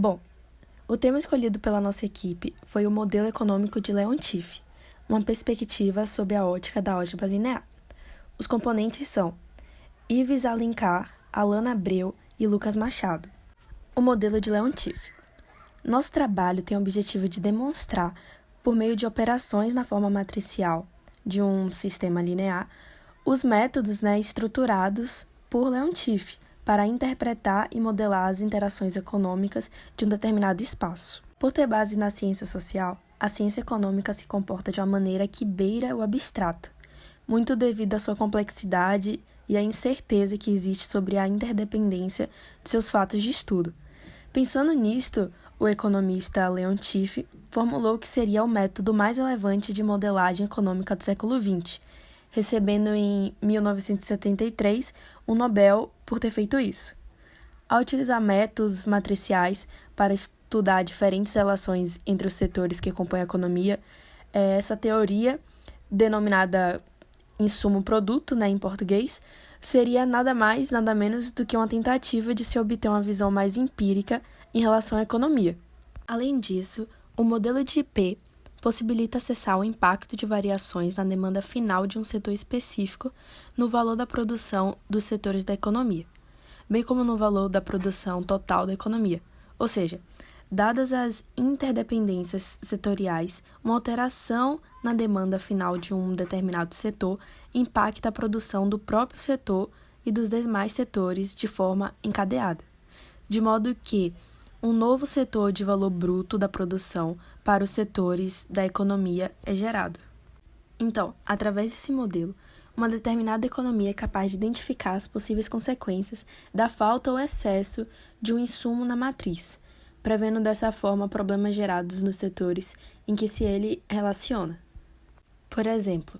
Bom, o tema escolhido pela nossa equipe foi o modelo econômico de Leontief, uma perspectiva sob a ótica da álgebra linear. Os componentes são Yves Alencar, Alana Abreu e Lucas Machado. O modelo de Leontief. Nosso trabalho tem o objetivo de demonstrar, por meio de operações na forma matricial de um sistema linear, os métodos estruturados por Leontief para interpretar e modelar as interações econômicas de um determinado espaço. Por ter base na ciência social, a ciência econômica se comporta de uma maneira que beira o abstrato, muito devido à sua complexidade e à incerteza que existe sobre a interdependência de seus fatos de estudo. Pensando nisto, o economista Leontief formulou que seria o método mais relevante de modelagem econômica do século XX, recebendo em 1973 um Nobel por ter feito isso. Ao utilizar métodos matriciais para estudar diferentes relações entre os setores que compõem a economia, essa teoria, denominada insumo-produto, em português, seria nada mais, nada menos do que uma tentativa de se obter uma visão mais empírica em relação à economia. Além disso, o modelo de IP possibilita acessar o impacto de variações na demanda final de um setor específico no valor da produção dos setores da economia, bem como no valor da produção total da economia. Ou seja, dadas as interdependências setoriais, uma alteração na demanda final de um determinado setor impacta a produção do próprio setor e dos demais setores de forma encadeada, de modo que um novo setor de valor bruto da produção para os setores da economia é gerado. Então, através desse modelo, uma determinada economia é capaz de identificar as possíveis consequências da falta ou excesso de um insumo na matriz, prevendo dessa forma problemas gerados nos setores em que se ele relaciona. Por exemplo,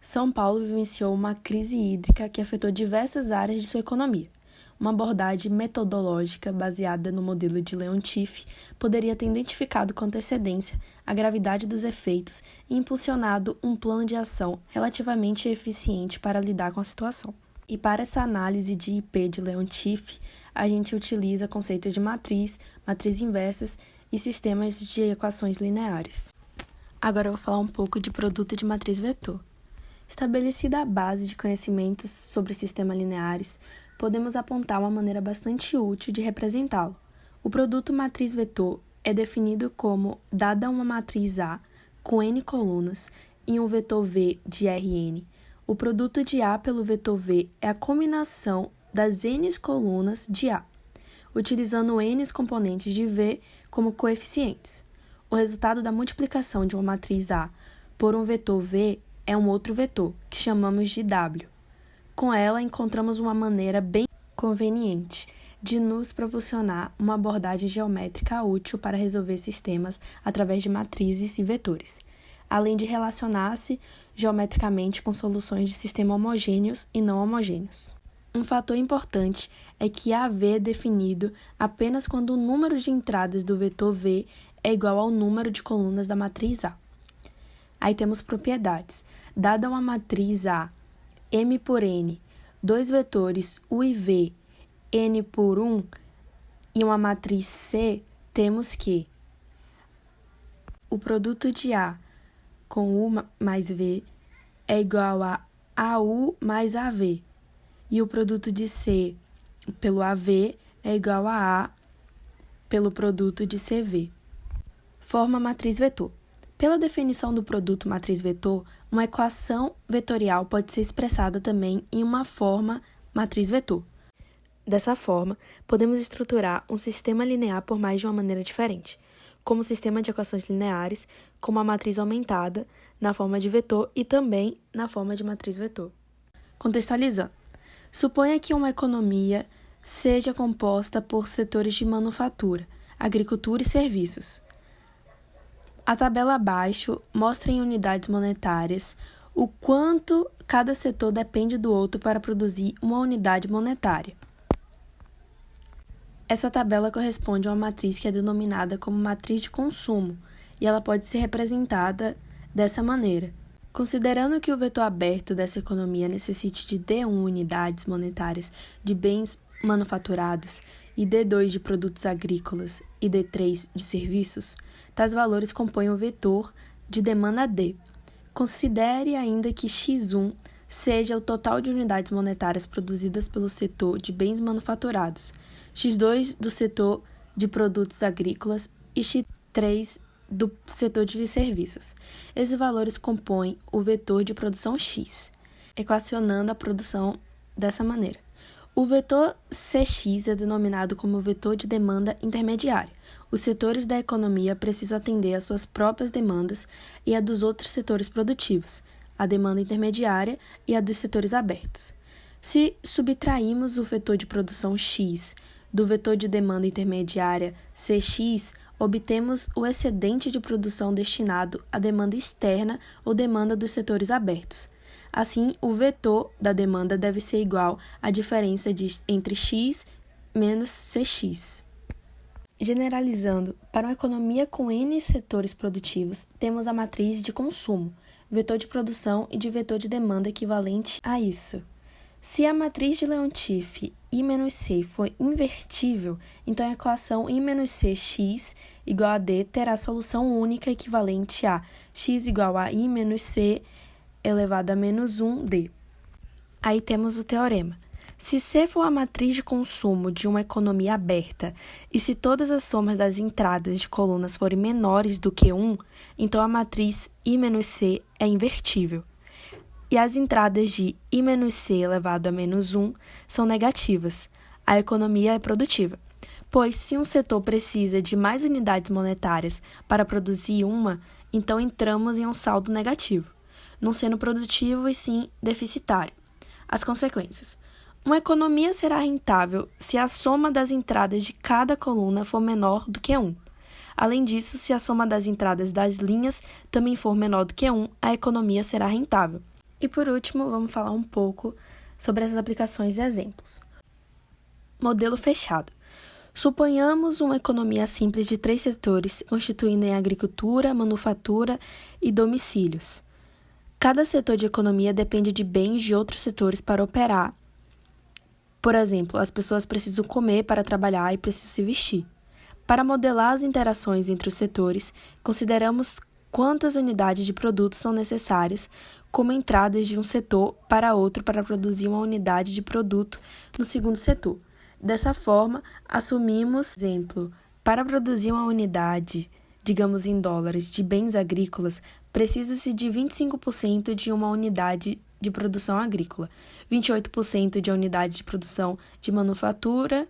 São Paulo vivenciou uma crise hídrica que afetou diversas áreas de sua economia. Uma abordagem metodológica baseada no modelo de Leontief poderia ter identificado com antecedência a gravidade dos efeitos e impulsionado um plano de ação relativamente eficiente para lidar com a situação. E para essa análise de IP de Leontief, a gente utiliza conceitos de matriz inversas e sistemas de equações lineares. Agora eu vou falar um pouco de produto de matriz vetor. Estabelecida a base de conhecimentos sobre sistemas lineares, podemos apontar uma maneira bastante útil de representá-lo. O produto matriz vetor é definido como dada uma matriz A com n colunas e um vetor V de Rn. O produto de A pelo vetor V é a combinação das n colunas de A, utilizando n componentes de V como coeficientes. O resultado da multiplicação de uma matriz A por um vetor V é um outro vetor, que chamamos de W. Com ela, encontramos uma maneira bem conveniente de nos proporcionar uma abordagem geométrica útil para resolver sistemas através de matrizes e vetores, além de relacionar-se geometricamente com soluções de sistemas homogêneos e não homogêneos. Um fator importante é que AV é definido apenas quando o número de entradas do vetor V é igual ao número de colunas da matriz A. Aí temos propriedades. Dada uma matriz A, M por N, dois vetores U e V, N por 1 e uma matriz C, temos que o produto de A com U mais V é igual a AU mais AV, e o produto de C pelo AV é igual a pelo produto de CV. Forma matriz vetor. Pela definição do produto matriz vetor, uma equação vetorial pode ser expressada também em uma forma matriz vetor. Dessa forma, podemos estruturar um sistema linear por mais de uma maneira diferente, como o sistema de equações lineares, como a matriz aumentada, na forma de vetor e também na forma de matriz vetor. Contextualizando, suponha que uma economia seja composta por setores de manufatura, agricultura e serviços. A tabela abaixo mostra em unidades monetárias o quanto cada setor depende do outro para produzir uma unidade monetária. Essa tabela corresponde a uma matriz que é denominada como matriz de consumo, e ela pode ser representada dessa maneira. Considerando que o vetor aberto dessa economia necessite de D1 unidades monetárias de bens manufaturados e D2 de produtos agrícolas e D3 de serviços, tais valores compõem o vetor de demanda D. Considere ainda que X1 seja o total de unidades monetárias produzidas pelo setor de bens manufaturados, X2 do setor de produtos agrícolas e X3 do setor de serviços. Esses valores compõem o vetor de produção X, equacionando a produção dessa maneira. O vetor Cx é denominado como vetor de demanda intermediária. Os setores da economia precisam atender às suas próprias demandas e a dos outros setores produtivos, a demanda intermediária e a dos setores abertos. Se subtrairmos o vetor de produção X do vetor de demanda intermediária Cx, obtemos o excedente de produção destinado à demanda externa ou demanda dos setores abertos. Assim, o vetor da demanda deve ser igual à diferença entre x menos Cx. Generalizando, para uma economia com N setores produtivos, temos a matriz de consumo, vetor de produção e de vetor de demanda equivalente a isso. Se a matriz de Leontief I-C for invertível, então a equação I-Cx igual a D terá solução única equivalente a x igual a I-C elevado a menos 1D. Aí temos o teorema. Se C for a matriz de consumo de uma economia aberta e se todas as somas das entradas de colunas forem menores do que 1, então a matriz I-C é invertível. E as entradas de I-C elevado a menos 1 são negativas. A economia é produtiva. Pois se um setor precisa de mais unidades monetárias para produzir uma, então entramos em um saldo negativo, não sendo produtivo e sim deficitário. As consequências. Uma economia será rentável se a soma das entradas de cada coluna for menor do que 1. Além disso, se a soma das entradas das linhas também for menor do que 1, a economia será rentável. E por último, vamos falar um pouco sobre essas aplicações e exemplos. Modelo fechado. Suponhamos uma economia simples de 3 setores, constituindo em agricultura, manufatura e domicílios. Cada setor de economia depende de bens de outros setores para operar. Por exemplo, as pessoas precisam comer para trabalhar e precisam se vestir. Para modelar as interações entre os setores, consideramos quantas unidades de produto são necessárias como entradas de um setor para outro para produzir uma unidade de produto no segundo setor. Dessa forma, assumimos, exemplo, para produzir uma unidade, digamos em dólares, de bens agrícolas, precisa-se de 25% de uma unidade de produção agrícola, 28% de unidade de produção de manufatura,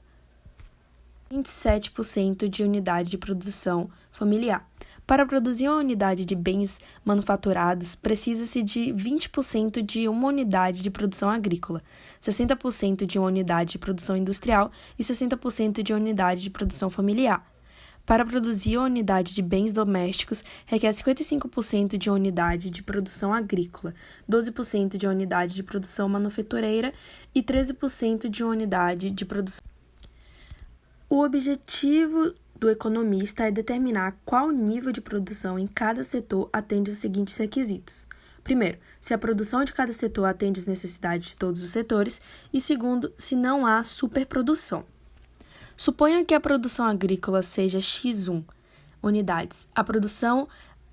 27% de unidade de produção familiar. Para produzir uma unidade de bens manufaturados, precisa-se de 20% de uma unidade de produção agrícola, 60% de uma unidade de produção industrial e 60% de uma unidade de produção familiar. Para produzir uma unidade de bens domésticos, requer 55% de uma unidade de produção agrícola, 12% de uma unidade de produção manufatureira e 13% de uma unidade de produção. O objetivo do economista é determinar qual nível de produção em cada setor atende os seguintes requisitos. Primeiro, se a produção de cada setor atende às necessidades de todos os setores. E segundo, se não há superprodução. Suponha que a produção agrícola seja X1 unidades, a produção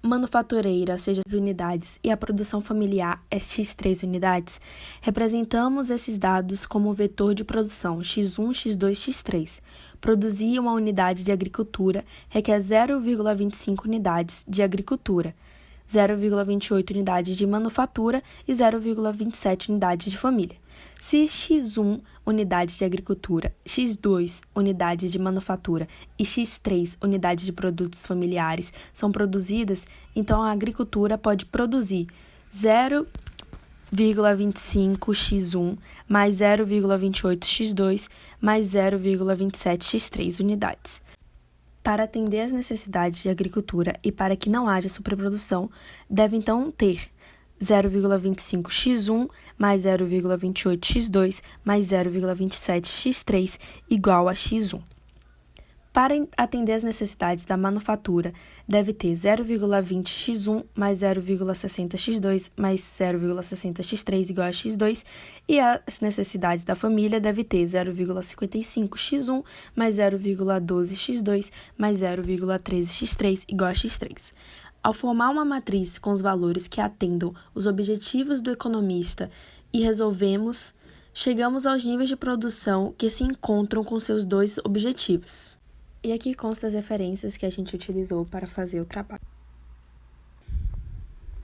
manufatureira seja as unidades e a produção familiar é X3 unidades. Representamos esses dados como vetor de produção X1, X2, X3. Produzir uma unidade de agricultura requer 0,25 unidades de agricultura, 0,28 unidades de manufatura e 0,27 unidades de família. Se X1 unidades de agricultura, X2 unidades de manufatura e X3 unidades de produtos familiares são produzidas, então a agricultura pode produzir 0,25 X1 mais 0,28 X2 mais 0,27 X3 unidades. Para atender às necessidades de agricultura e para que não haja superprodução, deve então ter 0,25 X1 mais 0,28 X2 mais 0,27 X3 igual a X1. Para atender às necessidades da manufatura, deve ter 0,20x1 mais 0,60x2 mais 0,60x3 igual a x2, e as necessidades da família deve ter 0,55x1 mais 0,12x2 mais 0,13x3 igual a x3. Ao formar uma matriz com os valores que atendam os objetivos do economista e chegamos aos níveis de produção que se encontram com seus dois objetivos. E aqui consta as referências que a gente utilizou para fazer o trabalho.